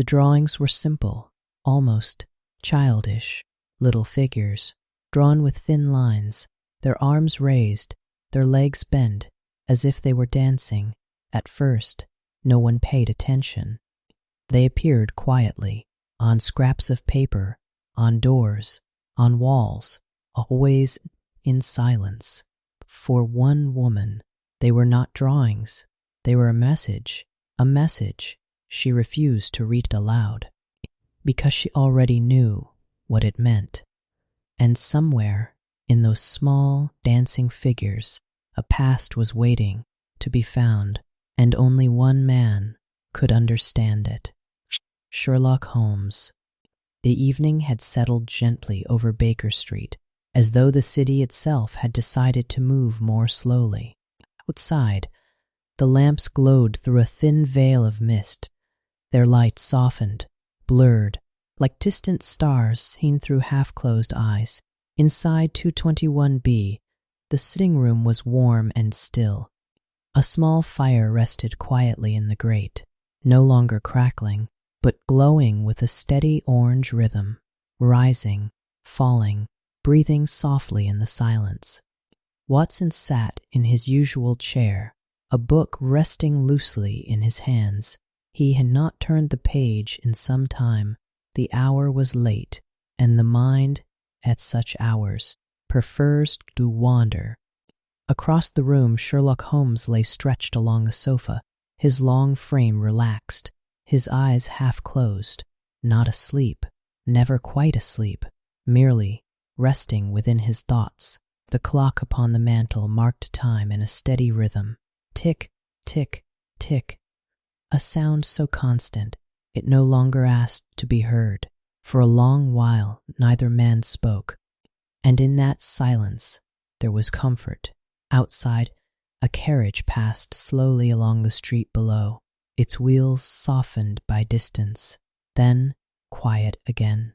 The drawings were simple, almost childish, little figures, drawn with thin lines, their arms raised, their legs bent, as if they were dancing. At first, no one paid attention. They appeared quietly, on scraps of paper, on doors, on walls, always in silence. For one woman, they were not drawings. They were a message she refused to read aloud, because she already knew what it meant. And somewhere in those small, dancing figures, a past was waiting to be found, and only one man could understand it. Sherlock Holmes. The evening had settled gently over Baker Street, as though the city itself had decided to move more slowly. Outside, the lamps glowed through a thin veil of mist. Their light softened, blurred, like distant stars seen through half-closed eyes. Inside 221B, the sitting room was warm and still. A small fire rested quietly in the grate, no longer crackling, but glowing with a steady orange rhythm, rising, falling, breathing softly in the silence. Watson sat in his usual chair, a book resting loosely in his hands. He had not turned the page in some time. The hour was late, and the mind, at such hours, prefers to wander. Across the room, Sherlock Holmes lay stretched along the sofa, his long frame relaxed, his eyes half closed, not asleep, never quite asleep, merely resting within his thoughts. The clock upon the mantel marked time in a steady rhythm. Tick, tick, tick. A sound so constant, it no longer asked to be heard. For a long while neither man spoke, and in that silence there was comfort. Outside, a carriage passed slowly along the street below, its wheels softened by distance, then quiet again.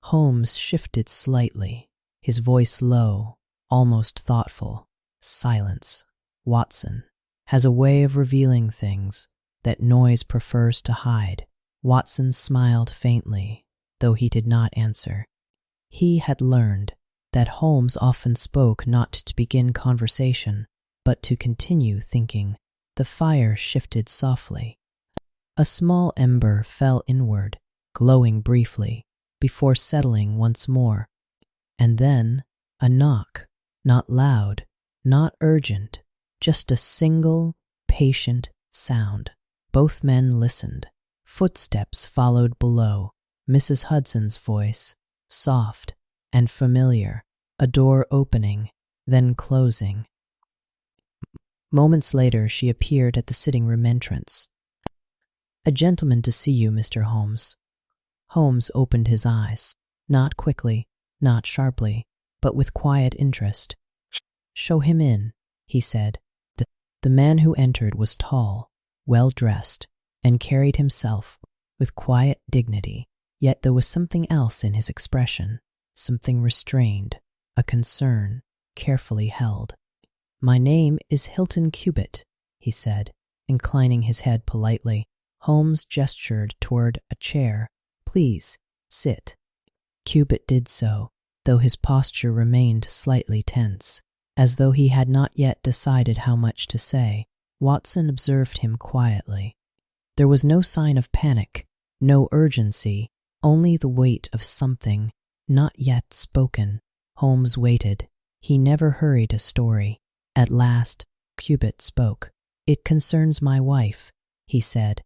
Holmes shifted slightly, his voice low, almost thoughtful. Silence, Watson, has a way of revealing things that noise prefers to hide. Watson smiled faintly, though he did not answer. He had learned that Holmes often spoke not to begin conversation, but to continue thinking. The fire shifted softly. A small ember fell inward, glowing briefly, before settling once more. And then a knock, not loud, not urgent, just a single, patient sound. Both men listened. Footsteps followed below, Mrs. Hudson's voice, soft and familiar, a door opening, then closing. Moments later she appeared at the sitting-room entrance. "A gentleman to see you, Mr. Holmes." Holmes opened his eyes, not quickly, not sharply, but with quiet interest. "Show him in," he said. The man who entered was tall, well-dressed, and carried himself with quiet dignity, yet there was something else in his expression, something restrained, a concern carefully held. "My name is Hilton Cubitt," he said, inclining his head politely. Holmes gestured toward a chair. "Please, sit." Cubitt did so, though his posture remained slightly tense, as though he had not yet decided how much to say. Watson observed him quietly. There was no sign of panic, no urgency, only the weight of something not yet spoken. Holmes waited. He never hurried a story. At last, Cubitt spoke. "It concerns my wife," he said.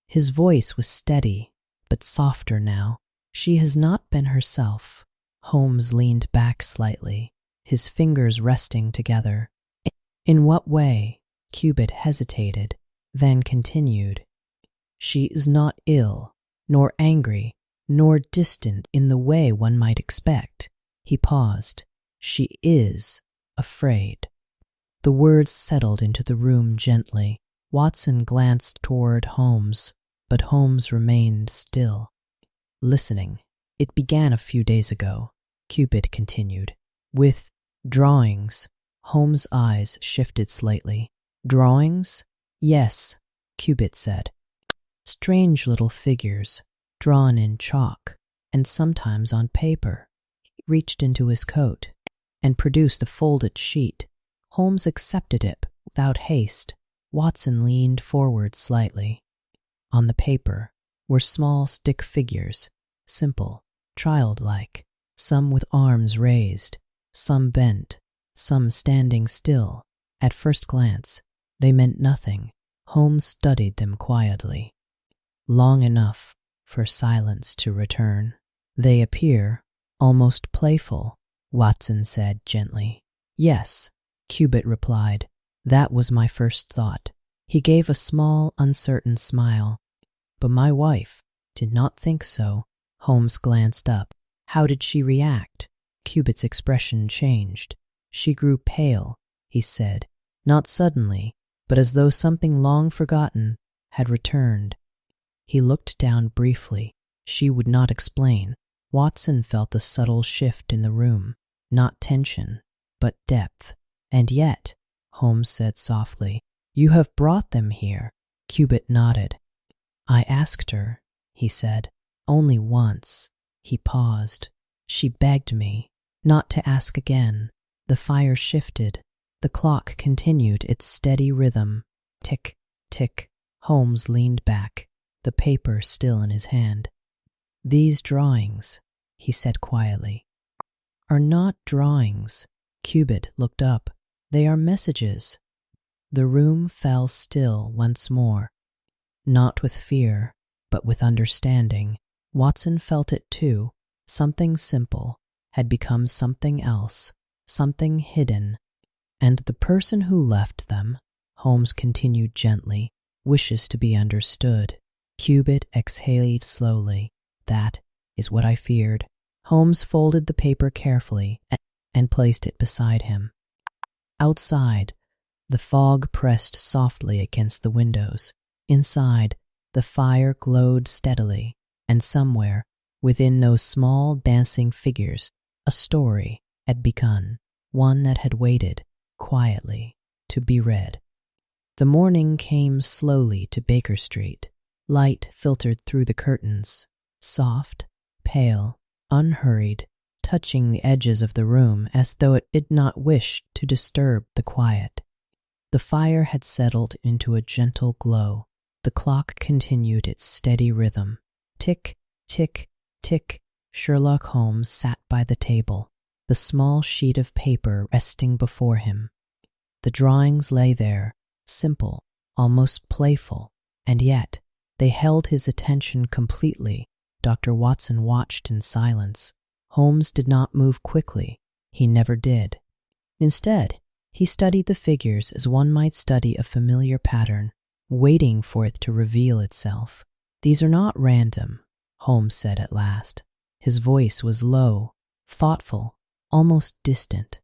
His voice was steady, but softer now. "She has not been herself." Holmes leaned back slightly, his fingers resting together. "In what way?" Cubitt hesitated, then continued. "She is not ill, nor angry, nor distant in the way one might expect." He paused. "She is afraid." The words settled into the room gently. Watson glanced toward Holmes, but Holmes remained still, listening. "It began a few days ago," Cubitt continued, "with drawings." Holmes' eyes shifted slightly. "Drawings?" "Yes," Cubitt said. strange little figures drawn in chalk and sometimes on paper. He reached into his coat and produced a folded sheet. Holmes accepted it without haste. Watson leaned forward slightly. On the paper were small stick figures, simple, childlike, some with arms raised, some bent, some standing still. At first glance, they meant nothing. Holmes studied them quietly. Long enough for silence to return. They appear almost playful, Watson said gently. Yes, Cubitt replied. That was my first thought. He gave a small, uncertain smile. But my wife did not think so. Holmes glanced up. How did she react? Cubitt's expression changed. She grew pale, he said, not suddenly, but as though something long forgotten had returned. He looked down briefly. She would not explain. Watson felt a subtle shift in the room, not tension, but depth. And yet, Holmes said softly, you have brought them here. Cubitt nodded. I asked her, he said, only once. He paused. She begged me not to ask again. The fire shifted. The clock continued its steady rhythm. Tick, tick. Holmes leaned back, the paper still in his hand. These drawings, he said quietly, are not drawings. Cubitt looked up. They are messages. The room fell still once more. Not with fear, but with understanding. Watson felt it too. Something simple had become something else, something hidden. And the person who left them, Holmes continued gently, wishes to be understood. Cubitt exhaled slowly. That is what I feared. Holmes folded the paper carefully and placed it beside him. Outside, the fog pressed softly against the windows. Inside, the fire glowed steadily, and somewhere, within those small dancing figures, a story had begun, one that had waited, quietly, to be read. The morning came slowly to Baker Street. Light filtered through the curtains, soft, pale, unhurried, touching the edges of the room as though it did not wish to disturb the quiet. The fire had settled into a gentle glow. The clock continued its steady rhythm. Tick, tick, tick. Sherlock Holmes sat by the table, the small sheet of paper resting before him. The drawings lay there, simple, almost playful, and yet they held his attention completely. Dr. Watson watched in silence. Holmes did not move quickly. He never did. Instead, he studied the figures as one might study a familiar pattern, waiting for it to reveal itself. These are not random, Holmes said at last. His voice was low, thoughtful, almost distant.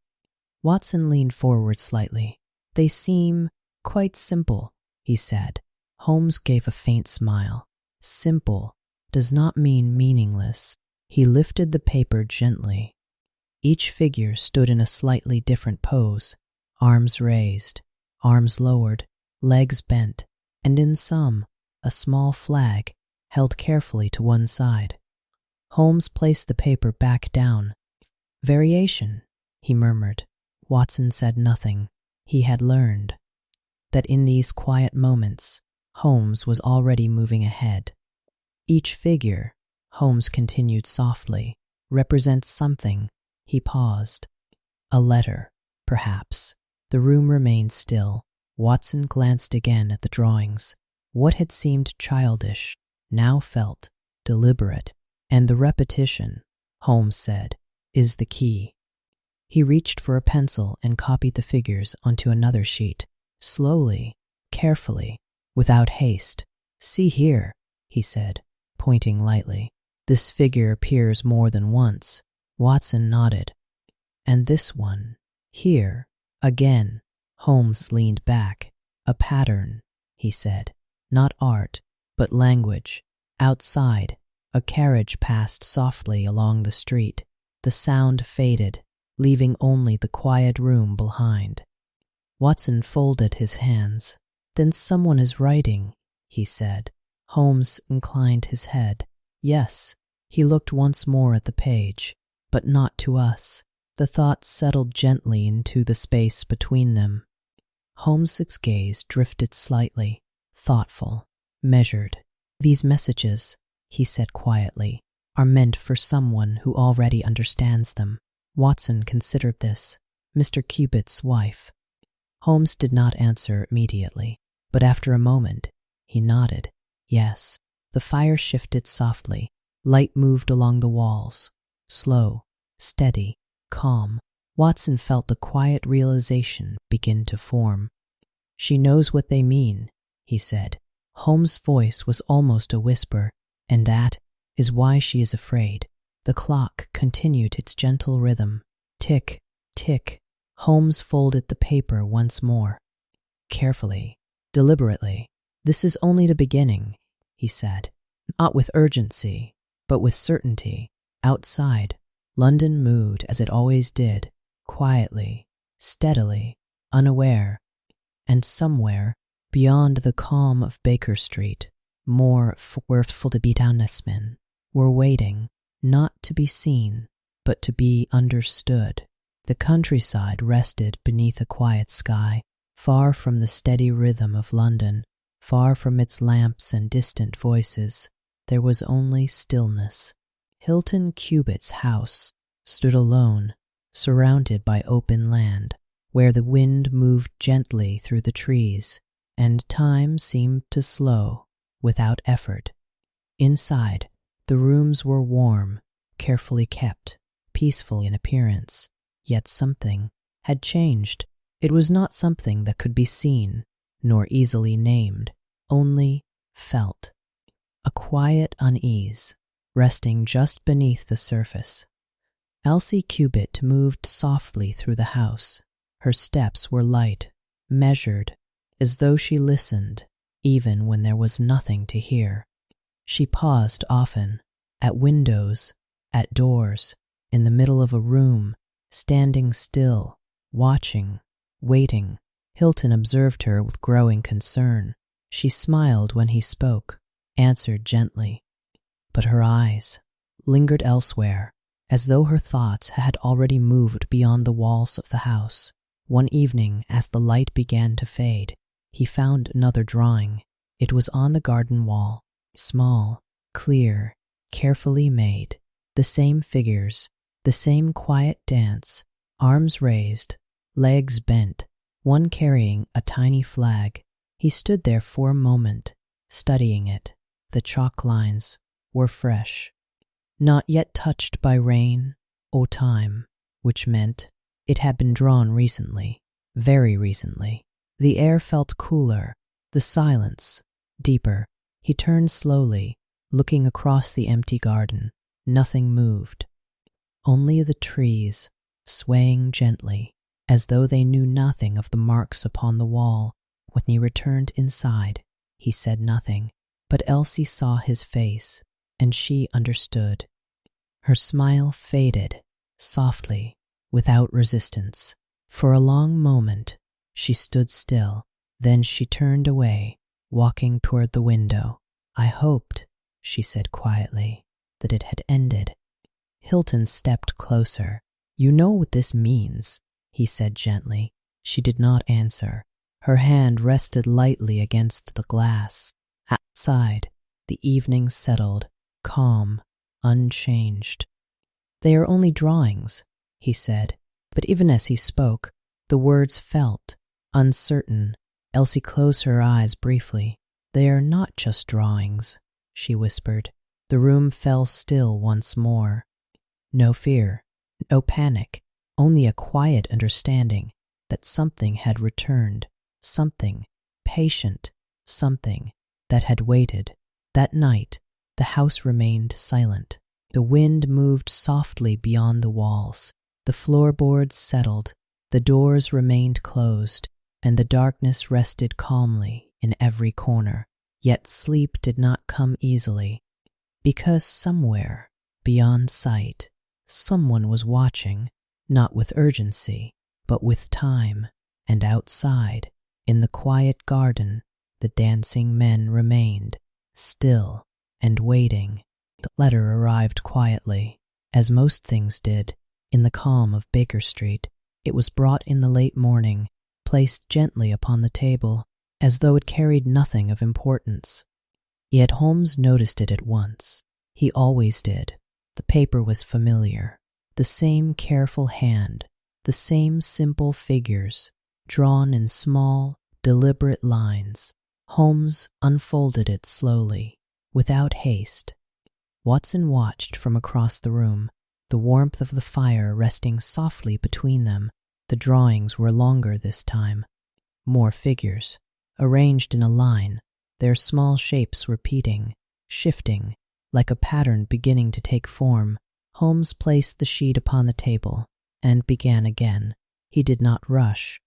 Watson leaned forward slightly. They seem quite simple, he said. Holmes gave a faint smile. Simple does not mean meaningless. He lifted the paper gently. Each figure stood in a slightly different pose, arms raised, arms lowered, legs bent, and in some, a small flag held carefully to one side. Holmes placed the paper back down. Variation, he murmured. Watson said nothing. He had learned that in these quiet moments, Holmes was already moving ahead. Each figure, Holmes continued softly, represents something. He paused. A letter, perhaps. The room remained still. Watson glanced again at the drawings. What had seemed childish now felt deliberate, and the repetition, Holmes said, is the key. He reached for a pencil and copied the figures onto another sheet, slowly, carefully, without haste. See here, he said, pointing lightly. This figure appears more than once. Watson nodded. And this one, here, again. Holmes leaned back. A pattern, he said. Not art, but language. Outside, a carriage passed softly along the street. The sound faded, leaving only the quiet room behind. Watson folded his hands. Then someone is writing, he said. Holmes inclined his head. Yes. He looked once more at the page, but not to us. The thoughts settled gently into the space between them. Holmes's gaze drifted slightly, thoughtful, measured. These messages, he said quietly, are meant for someone who already understands them. Watson considered this. Mr. Cubitt's wife. Holmes did not answer immediately, but after a moment he nodded. Yes. The fire shifted softly. Light moved along the walls. Slow, steady, calm. Watson felt the quiet realization begin to form. "She knows what they mean," he said. Holmes' voice was almost a whisper, "and that is why she is afraid." The clock continued its gentle rhythm. Tick, tick. Holmes folded the paper once more. Carefully, deliberately. "This is only the beginning," he said. Not with urgency, but with certainty. Outside, London moved as it always did, quietly, steadily, unaware. And somewhere, beyond the calm of Baker Street, more fortfolkebetanesmen were waiting, not to be seen, but to be understood. The countryside rested beneath a quiet sky, far from the steady rhythm of London, far from its lamps and distant voices. There was only stillness. Hilton Cubitt's house stood alone, surrounded by open land, where the wind moved gently through the trees, and time seemed to slow without effort. Inside, the rooms were warm, carefully kept, peaceful in appearance, yet something had changed. It was not something that could be seen, nor easily named, only felt. A quiet unease, resting just beneath the surface. Elsie Cubitt moved softly through the house. Her steps were light, measured, as though she listened, even when there was nothing to hear. She paused often, at windows, at doors, in the middle of a room, standing still, watching, waiting. Hilton observed her with growing concern. She smiled when he spoke, answered gently, but her eyes lingered elsewhere, as though her thoughts had already moved beyond the walls of the house. One evening, as the light began to fade, he found another drawing. It was on the garden wall, small, clear, carefully made. The same figures, the same quiet dance, arms raised, legs bent, one carrying a tiny flag. He stood there for a moment, studying it. The chalk lines were fresh, not yet touched by rain or time, which meant it had been drawn recently, very recently. The air felt cooler, the silence deeper. He turned slowly, looking across the empty garden. Nothing moved, only the trees, swaying gently, as though they knew nothing of the marks upon the wall. When he returned inside, he said nothing, but Elsie saw his face, and she understood. Her smile faded, softly, without resistance. For a long moment, she stood still. Then she turned away, walking toward the window. "I hoped," she said quietly, "that it had ended." Hilton stepped closer. "You know what this means," he said gently. She did not answer. Her hand rested lightly against the glass. Outside, the evening settled, calm, unchanged. "They are only drawings," he said, but even as he spoke, the words felt uncertain. Elsie closed her eyes briefly. "They are not just drawings," she whispered. The room fell still once more. No fear, no panic, only a quiet understanding that something had returned, something patient, something that had waited. That night, the house remained silent. The wind moved softly beyond the walls. The floorboards settled. The doors remained closed, and the darkness rested calmly in every corner. Yet sleep did not come easily, because somewhere, beyond sight, someone was watching, not with urgency, but with time. And outside, in the quiet garden, the dancing men remained, still and waiting. The letter arrived quietly, as most things did, in the calm of Baker Street. It was brought in the late morning, placed gently upon the table, as though it carried nothing of importance. Yet Holmes noticed it at once. He always did. The paper was familiar. The same careful hand, the same simple figures, drawn in small, deliberate lines. Holmes unfolded it slowly, without haste. Watson watched from across the room, the warmth of the fire resting softly between them. The drawings were longer this time. More figures, arranged in a line, their small shapes repeating, shifting, like a pattern beginning to take form. Holmes placed the sheet upon the table and began again. He did not rush.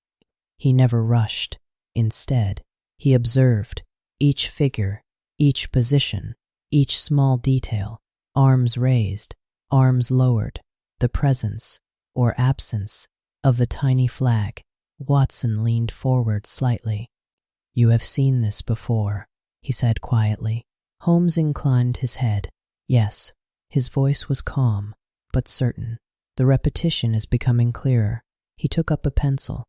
He never rushed. Instead, he observed each figure, each position, each small detail, arms raised, arms lowered, the presence or absence of the tiny flag. Watson leaned forward slightly. "You have seen this before," he said quietly. Holmes inclined his head. "Yes." His voice was calm, but certain. "The repetition is becoming clearer." He took up a pencil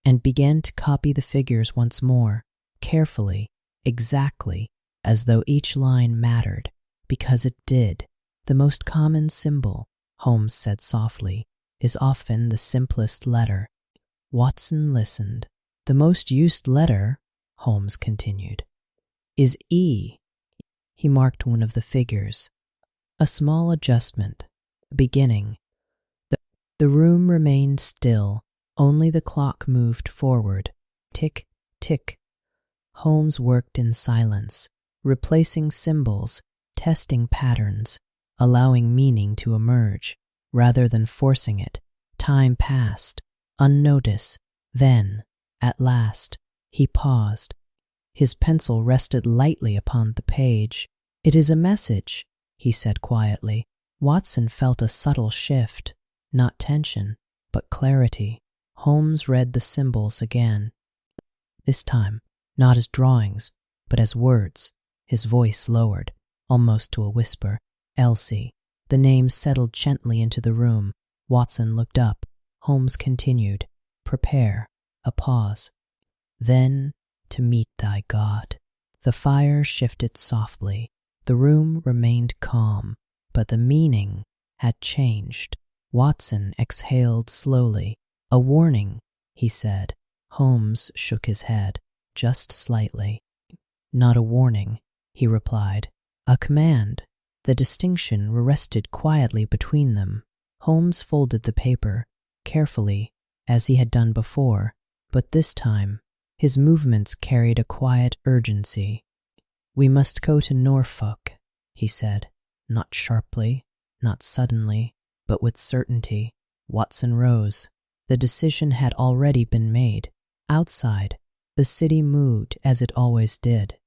and began to copy the figures once more, carefully, exactly, as though each line mattered, because it did. "The most common symbol," Holmes said softly, "is often the simplest letter." Watson listened. "The most used letter," Holmes continued, "is E." He marked one of the figures. A small adjustment, a beginning. The room remained still. Only the clock moved forward. Tick, tick. Holmes worked in silence, replacing symbols, testing patterns, allowing meaning to emerge, rather than forcing it. Time passed, unnoticed. Then, at last, he paused. His pencil rested lightly upon the page. "It is a message," he said quietly. Watson felt a subtle shift, not tension, but clarity. Holmes read the symbols again. This time, not as drawings, but as words. His voice lowered, almost to a whisper. "Elsie." The name settled gently into the room. Watson looked up. Holmes continued. "Prepare." A pause. "Then to meet thy God." The fire shifted softly. The room remained calm, but the meaning had changed. Watson exhaled slowly. "A warning," he said. Holmes shook his head, just slightly. "Not a warning," he replied. "A command." The distinction rested quietly between them. Holmes folded the paper, carefully, as he had done before, but this time his movements carried a quiet urgency. "We must go to Norfolk," he said, not sharply, not suddenly, but with certainty. Watson rose. The decision had already been made. Outside, the city moved as it always did.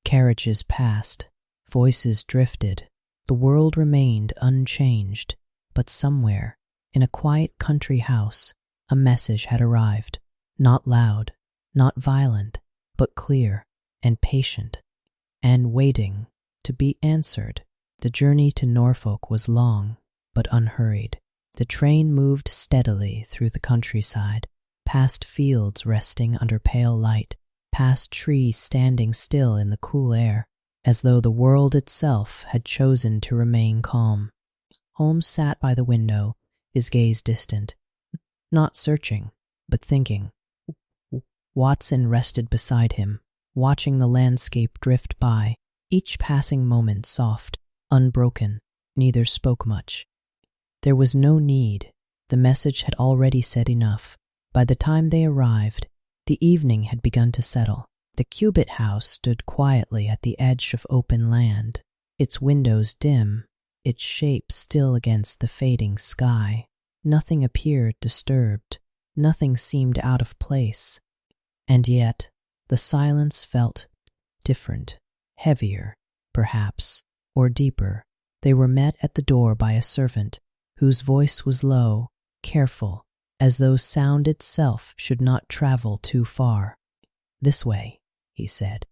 Carriages passed, voices drifted. The world remained unchanged, but somewhere, in a quiet country house, a message had arrived. Not loud, not violent, but clear and patient, and waiting to be answered. The journey to Norfolk was long, but unhurried. The train moved steadily through the countryside, past fields resting under pale light, past trees standing still in the cool air, as though the world itself had chosen to remain calm. Holmes sat by the window, his gaze distant, not searching, but thinking. Watson rested beside him, watching the landscape drift by, each passing moment soft, unbroken. Neither spoke much. There was no need. The message had already said enough. By the time they arrived, the evening had begun to settle. The Cubitt house stood quietly at the edge of open land, its windows dim, its shape still against the fading sky. Nothing appeared disturbed. Nothing seemed out of place. And yet, the silence felt different, heavier, perhaps, or deeper. They were met at the door by a servant, whose voice was low, careful, as though sound itself should not travel too far. "This way," he said.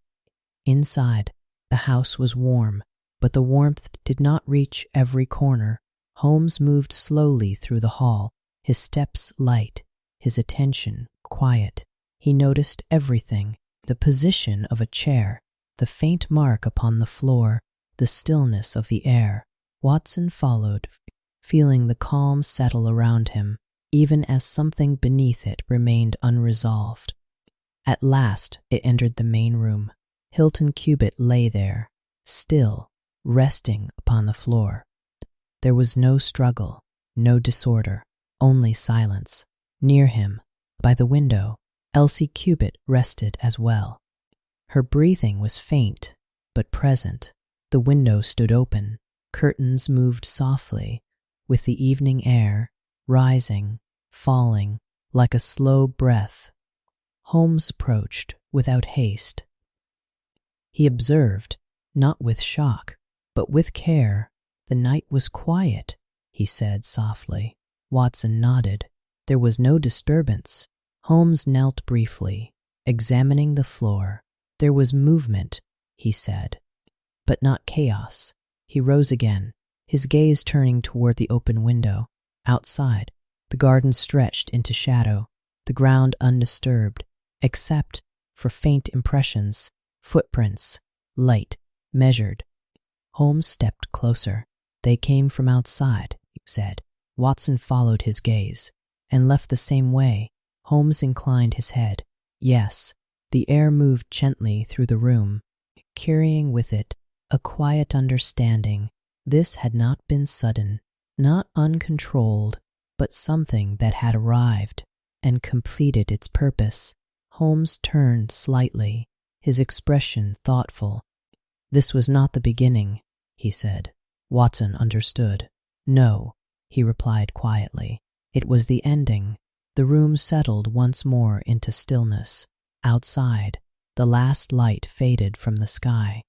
Inside, The house was warm, but the warmth did not reach every corner. Holmes moved slowly through the hall, his steps light, his attention quiet. He noticed everything: the position of a chair, the faint mark upon the floor, the stillness of the air. Watson followed, feeling the calm settle around him, even as something beneath it remained unresolved. At last it entered the main room. Hilton Cubitt lay there, still, resting upon the floor. There was no struggle, no disorder, only silence. Near him, by the window, Elsie Cubitt rested as well. Her breathing was faint, but present. The window stood open. Curtains moved softly, with the evening air, rising, falling, like a slow breath. Holmes approached without haste. He observed, not with shock, but with care. "The night was quiet," he said softly. Watson nodded. There was no disturbance. Holmes knelt briefly, examining the floor. There was movement, he said, but not chaos. He rose again, his gaze turning toward the open window. Outside, the garden stretched into shadow, the ground undisturbed, except for faint impressions, footprints, light, measured. Holmes stepped closer. "They came from outside," he said. Watson followed his gaze, and left the same way. Holmes inclined his head. Yes, the air moved gently through the room, carrying with it a quiet understanding. This had not been sudden, not uncontrolled, but something that had arrived and completed its purpose. Holmes turned slightly, his expression thoughtful. "This was not the beginning," he said. Watson understood. "No," he replied quietly. "It was the ending." The room settled once more into stillness. Outside, the last light faded from the sky,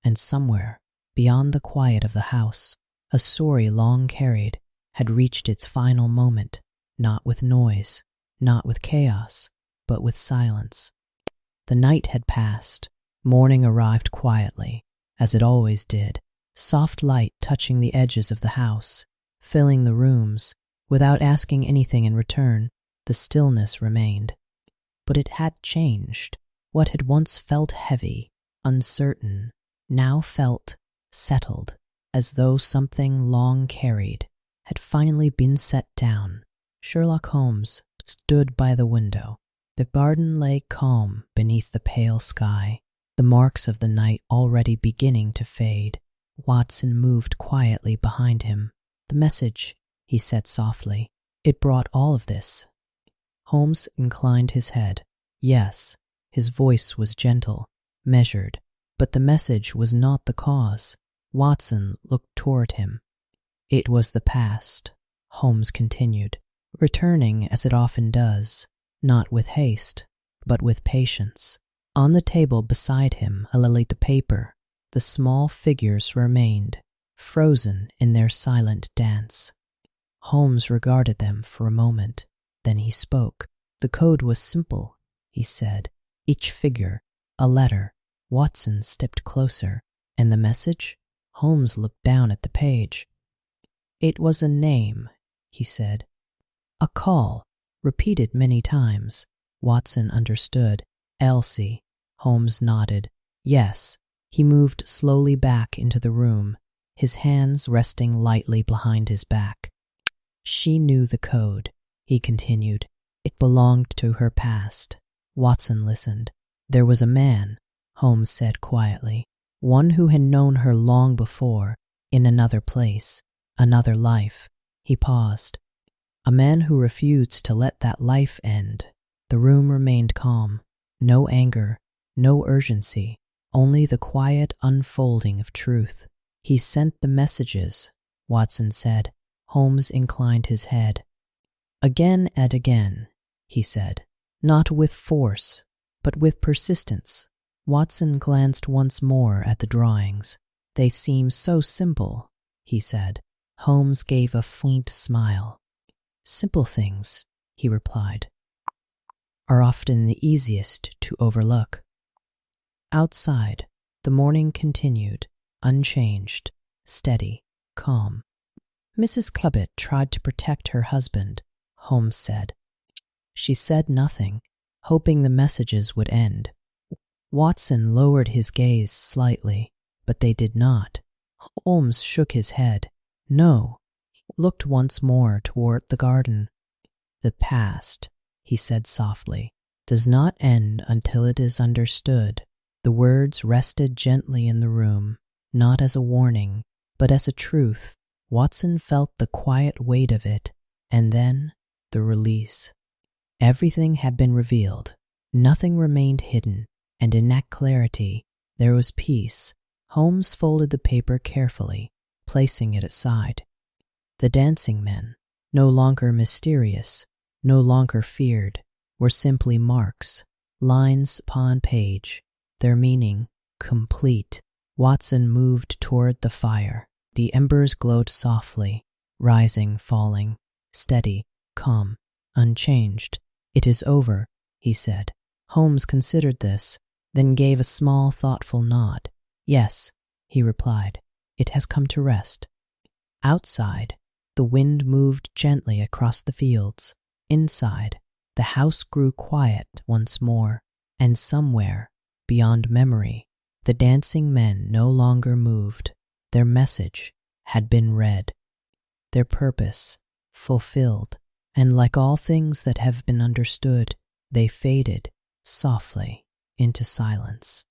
and somewhere, beyond the quiet of the house, a story long carried had reached its final moment, not with noise, not with chaos, but with silence. The night had passed. Morning arrived quietly, as it always did, soft light touching the edges of the house, filling the rooms. Without asking anything in return, the stillness remained. But it had changed. What had once felt heavy, uncertain, now felt settled, as though something long carried had finally been set down. Sherlock Holmes stood by the window. The garden lay calm beneath the pale sky, the marks of the night already beginning to fade. Watson moved quietly behind him. "The message," he said softly. "It brought all of this." Holmes inclined his head. Yes, his voice was gentle, measured, but the message was not the cause. Watson looked toward him. "It was the past," Holmes continued, "returning as it often does, not with haste, but with patience." On the table beside him lay the paper. The small figures remained, frozen in their silent dance. Holmes regarded them for a moment. Then he spoke. "The code was simple," he said. "Each figure, a letter." Watson stepped closer. "And the message?" Holmes looked down at the page. "It was a name," he said. "A call, repeated many times." Watson understood. "Elsie." Holmes nodded. "Yes." He moved slowly back into the room, his hands resting lightly behind his back. "She knew the code," he continued. "It belonged to her past." Watson listened. "There was a man," Holmes said quietly, "one who had known her long before, in another place, another life." He paused. "A man who refused to let that life end." The room remained calm. No anger, no urgency, only the quiet unfolding of truth. "He sent the messages," Watson said. Holmes inclined his head. "Again and again," he said, "not with force, but with persistence." Watson glanced once more at the drawings. "They seem so simple," he said. Holmes gave a faint smile. "Simple things," he replied, "are often the easiest to overlook." Outside, The morning continued, unchanged, steady, calm. Mrs. Cubbit tried to protect her husband, Holmes said. She said nothing, hoping the messages would end. Watson lowered his gaze slightly, but they did not. Holmes shook his head. No. He looked once more toward the garden. The past, he said softly, does not end until it is understood. The words rested gently in the room, not as a warning, but as a truth. Watson felt the quiet weight of it, and then the release. Everything had been revealed. Nothing remained hidden, and in that clarity there was peace. Holmes folded the paper carefully, placing it aside. The dancing men, no longer mysterious, no longer feared, were simply marks, lines upon page, their meaning complete. Watson moved toward the fire. The embers glowed softly, rising, falling, steady, calm, unchanged. "It is over," he said. Holmes considered this, then gave a small, thoughtful nod. "Yes," he replied, "it has come to rest." Outside, the wind moved gently across the fields. Inside, the house grew quiet once more, and somewhere, beyond memory, the dancing men no longer moved. Their message had been read, their purpose fulfilled, and like all things that have been understood, they faded softly into silence.